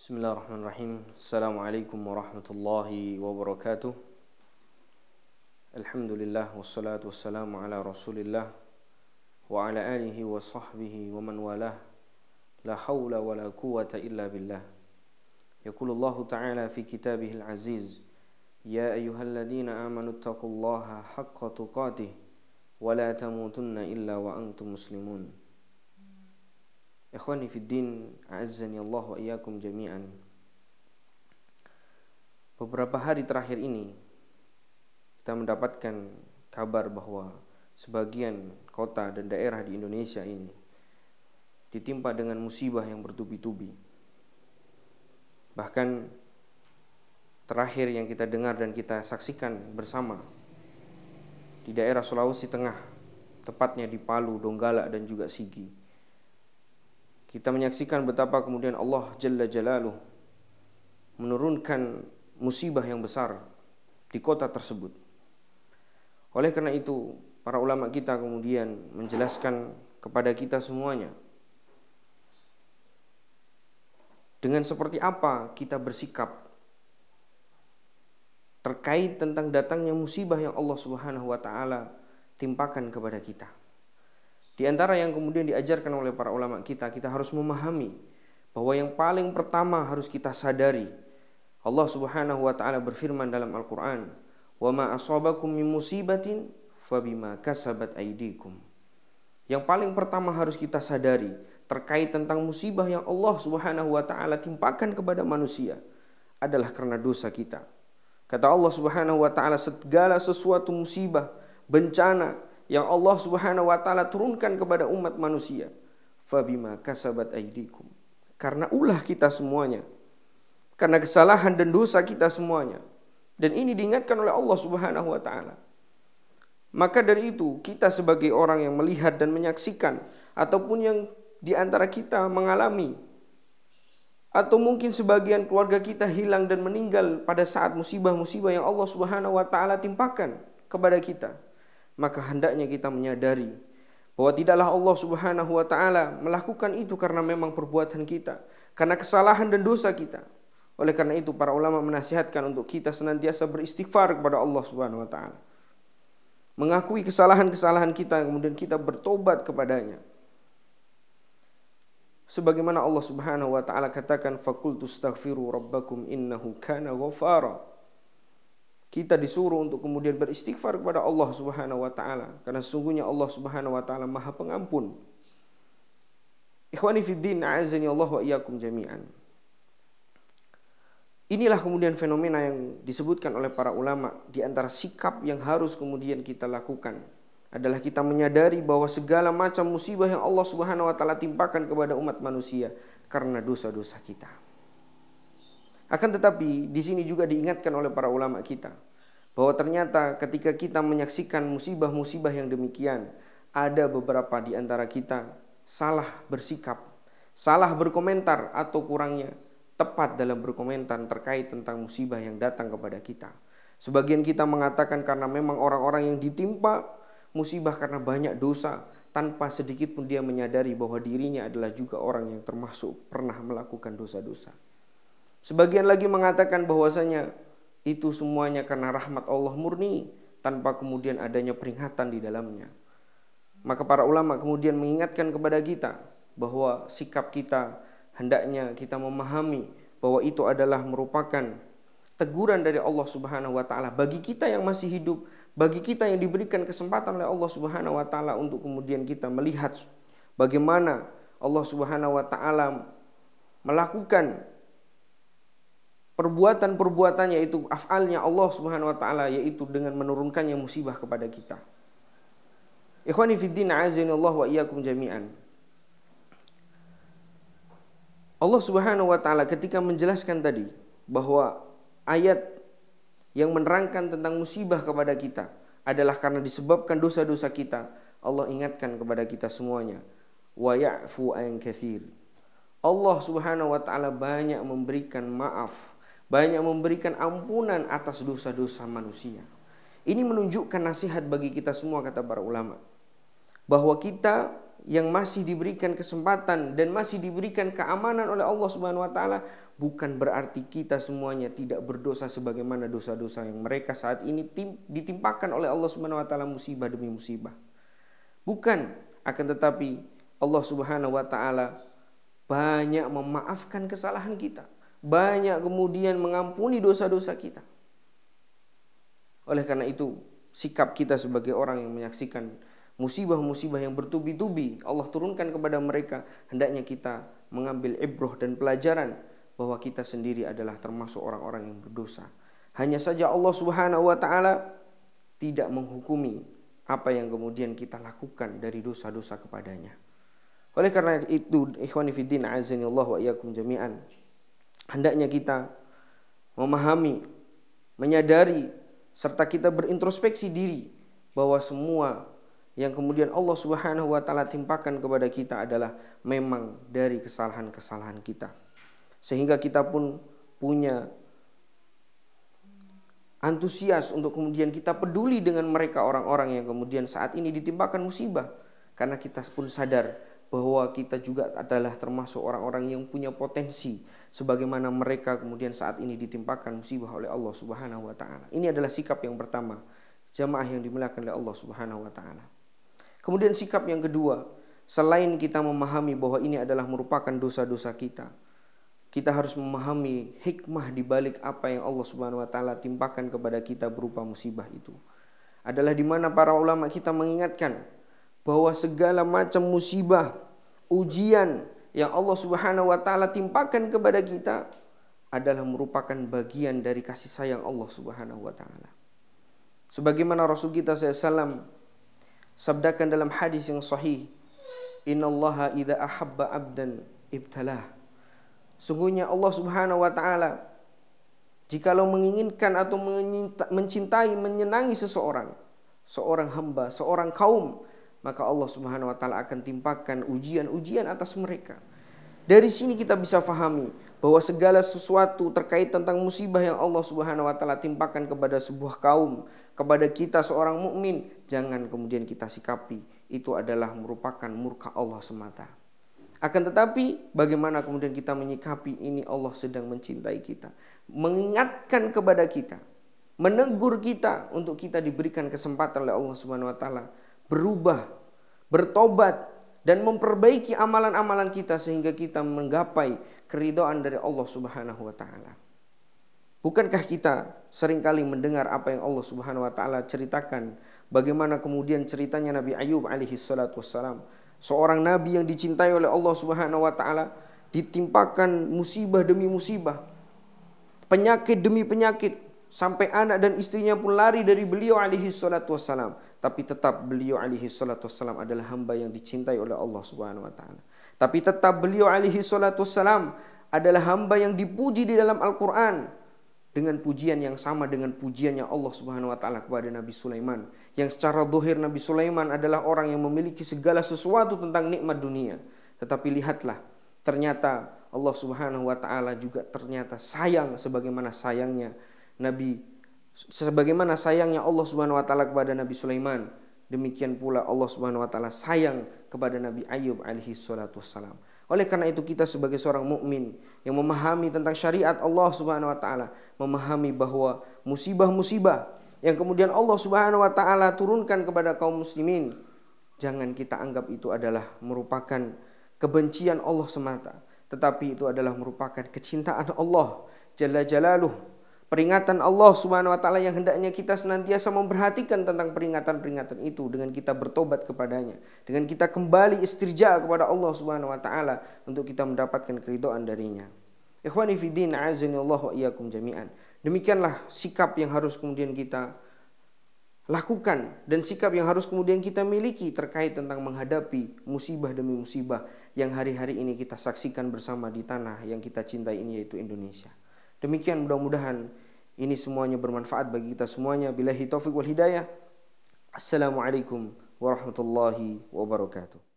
Bismillahirrahmanirrahim. Assalamualaikum warahmatullahi wabarakatuh. Alhamdulillah wassalatu wassalamu ala Rasulillah wa ala alihi wa sahbihi wa man walah. La hawla wa la quwwata illa billah. Yaqulullahu ta'ala fi kitabihil aziz, ya ayyuhalladzina amanu taqullaha haqqa tuqatih wa la tamutunna illa wa antum muslimun. Ikhwani fid din, a'azzani Allah wa iyyakum jami'an. Beberapa hari terakhir ini kita mendapatkan kabar bahwa sebagian kota dan daerah di Indonesia ini ditimpa dengan musibah yang bertubi-tubi. Bahkan terakhir yang kita dengar dan kita saksikan bersama di daerah Sulawesi Tengah, tepatnya di Palu, Donggala dan juga Sigi. Kita menyaksikan betapa kemudian Allah Jalla Jalaluh menurunkan musibah yang besar di kota tersebut. Oleh karena itu, para ulama kita kemudian menjelaskan kepada kita semuanya dengan seperti apa kita bersikap terkait tentang datangnya musibah yang Allah Subhanahu wa taala timpakan kepada kita. Di antara yang kemudian diajarkan oleh para ulama kita harus memahami bahwa yang paling pertama harus kita sadari, Allah Subhanahu wa taala berfirman dalam Al-Qur'an, "Wa ma asabakum min musibatin fabima kasabat aydikum." Yang paling pertama harus kita sadari terkait tentang musibah yang Allah Subhanahu wa taala timpakan kepada manusia adalah karena dosa kita. Kata Allah Subhanahu wa taala, segala sesuatu musibah, bencana yang Allah Subhanahu wa taala turunkan kepada umat manusia, fabima kasabat aydikum, karena ulah kita semuanya, karena kesalahan dan dosa kita semuanya. Dan ini diingatkan oleh Allah Subhanahu wa taala. Maka dari itu, kita sebagai orang yang melihat dan menyaksikan, ataupun yang di antara kita mengalami, atau mungkin sebagian keluarga kita hilang dan meninggal pada saat musibah-musibah yang Allah Subhanahu wa taala timpakan kepada kita, maka hendaknya kita menyadari bahwa tidaklah Allah Subhanahu wa taala melakukan itu karena memang perbuatan kita, karena kesalahan dan dosa kita. Oleh karena itu para ulama menasihatkan untuk kita senantiasa beristighfar kepada Allah Subhanahu wa taala. Mengakui kesalahan-kesalahan kita, kemudian kita bertobat kepadanya. Sebagaimana Allah Subhanahu wa taala katakan, faqultu astaghfiru rabbakum innahu kana ghafara. Kita disuruh untuk kemudian beristighfar kepada Allah Subhanahu wa taala, karena sesungguhnya Allah Subhanahu wa taala Maha Pengampun. Ikhwani fid din, a'azzani Allah wa iyyakum jami'an. Inilah kemudian fenomena yang disebutkan oleh para ulama. Di antara sikap yang harus kemudian kita lakukan adalah kita menyadari bahwa segala macam musibah yang Allah Subhanahu wa taala timpakan kepada umat manusia karena dosa-dosa kita. Akan tetapi di sini juga diingatkan oleh para ulama kita bahwa ternyata ketika kita menyaksikan musibah-musibah yang demikian, ada beberapa di antara kita salah bersikap, salah berkomentar, atau kurangnya tepat dalam berkomentar terkait tentang musibah yang datang kepada kita. Sebagian kita mengatakan karena memang orang-orang yang ditimpa musibah karena banyak dosa, tanpa sedikit pun dia menyadari bahwa dirinya adalah juga orang yang termasuk pernah melakukan dosa-dosa. Sebagian lagi mengatakan bahwasanya itu semuanya karena rahmat Allah murni, tanpa kemudian adanya peringatan di dalamnya. Maka para ulama kemudian mengingatkan kepada kita bahwa sikap kita hendaknya kita memahami bahwa itu adalah merupakan teguran dari Allah Subhanahu wa taala bagi kita yang masih hidup, bagi kita yang diberikan kesempatan oleh Allah Subhanahu wa taala untuk kemudian kita melihat bagaimana Allah Subhanahu wa taala melakukan perbuatan-perbuatannya, yaitu af'alnya Allah Subhanahu wa taala, yaitu dengan menurunkannya musibah kepada kita. Ikhwani fid din, a'azzani Allah wa iyyakum jami'an. Allah Subhanahu wa taala ketika menjelaskan tadi bahwa ayat yang menerangkan tentang musibah kepada kita adalah karena disebabkan dosa-dosa kita, Allah ingatkan kepada kita semuanya, wa ya'fu an katsir. Allah Subhanahu wa taala banyak memberikan maaf, banyak memberikan ampunan atas dosa-dosa manusia. Ini menunjukkan nasihat bagi kita semua, kata para ulama, bahwa kita yang masih diberikan kesempatan dan masih diberikan keamanan oleh Allah Subhanahu wa taala, bukan berarti kita semuanya tidak berdosa sebagaimana dosa-dosa yang mereka saat ini ditimpakan oleh Allah Subhanahu wa taala musibah demi musibah. Bukan, akan tetapi Allah Subhanahu wa taala banyak memaafkan kesalahan kita, banyak kemudian mengampuni dosa-dosa kita. Oleh karena itu, sikap kita sebagai orang yang menyaksikan musibah-musibah yang bertubi-tubi Allah turunkan kepada mereka, hendaknya kita mengambil ibrah dan pelajaran bahwa kita sendiri adalah termasuk orang-orang yang berdosa. Hanya saja Allah Subhanahu wa taala tidak menghukumi apa yang kemudian kita lakukan dari dosa-dosa kepadanya. Oleh karena itu, ikhwani fiddin azanillahu wa iyyakum jami'an, hendaknya kita memahami, menyadari, serta kita berintrospeksi diri bahwa semua yang kemudian Allah Subhanahu wa taala timpakan kepada kita adalah memang dari kesalahan-kesalahan kita. Sehingga kita pun punya antusias untuk kemudian kita peduli dengan mereka, orang-orang yang kemudian saat ini ditimpakan musibah, karena kita pun sadar bahwa kita juga adalah termasuk orang-orang yang punya potensi sebagaimana mereka kemudian saat ini ditimpakan musibah oleh Allah Subhanahu wa taala. Ini adalah sikap yang pertama, jamaah yang dimuliakan oleh Allah Subhanahu wa taala. Kemudian sikap yang kedua, selain kita memahami bahwa ini adalah merupakan dosa-dosa kita, kita harus memahami hikmah di balik apa yang Allah Subhanahu wa taala timpakan kepada kita berupa musibah itu. Adalah di mana para ulama kita mengingatkan bahwa segala macam musibah, ujian yang Allah Subhanahu wa taala timpakan kepada kita adalah merupakan bagian dari kasih sayang Allah Subhanahu wa taala. Sebagaimana Rasul kita SAW sabdakan dalam hadis yang sahih, innallaha idza ahabba abdan ibtalah. Sungguhnya Allah Subhanahu wa taala jikalau menginginkan atau mencintai, menyenangi seseorang, seorang hamba, seorang kaum, maka Allah Subhanahu wa taala akan timpakan ujian-ujian atas mereka. Dari sini kita bisa fahami bahwa segala sesuatu terkait tentang musibah yang Allah Subhanahu wa taala timpakan kepada sebuah kaum, kepada kita seorang mukmin, jangan kemudian kita sikapi itu adalah merupakan murka Allah semata. Akan tetapi bagaimana kemudian kita menyikapi ini, Allah sedang mencintai kita, mengingatkan kepada kita, menegur kita untuk kita diberikan kesempatan oleh Allah Subhanahu wa taala berubah, bertobat dan memperbaiki amalan-amalan kita sehingga kita menggapai keridhaan dari Allah Subhanahu wa taala. Bukankah kita seringkali mendengar apa yang Allah Subhanahu wa taala ceritakan, bagaimana kemudian ceritanya Nabi Ayub alaihi salatu wassalam, seorang nabi yang dicintai oleh Allah Subhanahu wa taala, ditimpakan musibah demi musibah, penyakit demi penyakit, sampai anak dan istrinya pun lari dari beliau alaihi salatu wassalam, tapi tetap beliau alaihi salatu wassalam adalah hamba yang dicintai oleh Allah Subhanahu wa taala. Tapi tetap beliau alaihi salatu wassalam adalah hamba yang dipuji di dalam Al-Qur'an dengan pujian yang sama dengan pujiannya Allah Subhanahu wa taala kepada Nabi Sulaiman, yang secara zahir Nabi Sulaiman adalah orang yang memiliki segala sesuatu tentang nikmat dunia. Tetapi lihatlah, ternyata Allah Subhanahu wa taala juga ternyata sayang sebagaimana sayangnya Allah Subhanahu wa taala kepada Nabi Sulaiman. Demikian pula Allah Subhanahu wa taala sayang kepada Nabi Ayub alaihi salatu wassalam. Oleh karena itu kita sebagai seorang mukmin yang memahami tentang syariat Allah Subhanahu wa taala, memahami bahwa musibah-musibah yang kemudian Allah Subhanahu wa taala turunkan kepada kaum muslimin, jangan kita anggap itu adalah merupakan kebencian Allah semata, tetapi itu adalah merupakan kecintaan Allah Jalla Jalaluh. Peringatan Allah Subhanahu wa taala yang hendaknya kita senantiasa memperhatikan tentang peringatan-peringatan itu dengan kita bertobat kepadanya, dengan kita kembali istirja kepada Allah Subhanahu wa taala untuk kita mendapatkan keridhaan darinya. Ikhwani fi din, a'azzanillahu wa iyyakum jami'an. Demikianlah sikap yang harus kemudian kita lakukan dan sikap yang harus kemudian kita miliki terkait tentang menghadapi musibah demi musibah yang hari-hari ini kita saksikan bersama di tanah yang kita cintai ini, yaitu Indonesia. Demikian, mudah-mudahan ini semuanya bermanfaat bagi kita semuanya. Billahi taufiq wal hidayah. Assalamualaikum warahmatullahi wabarakatuh.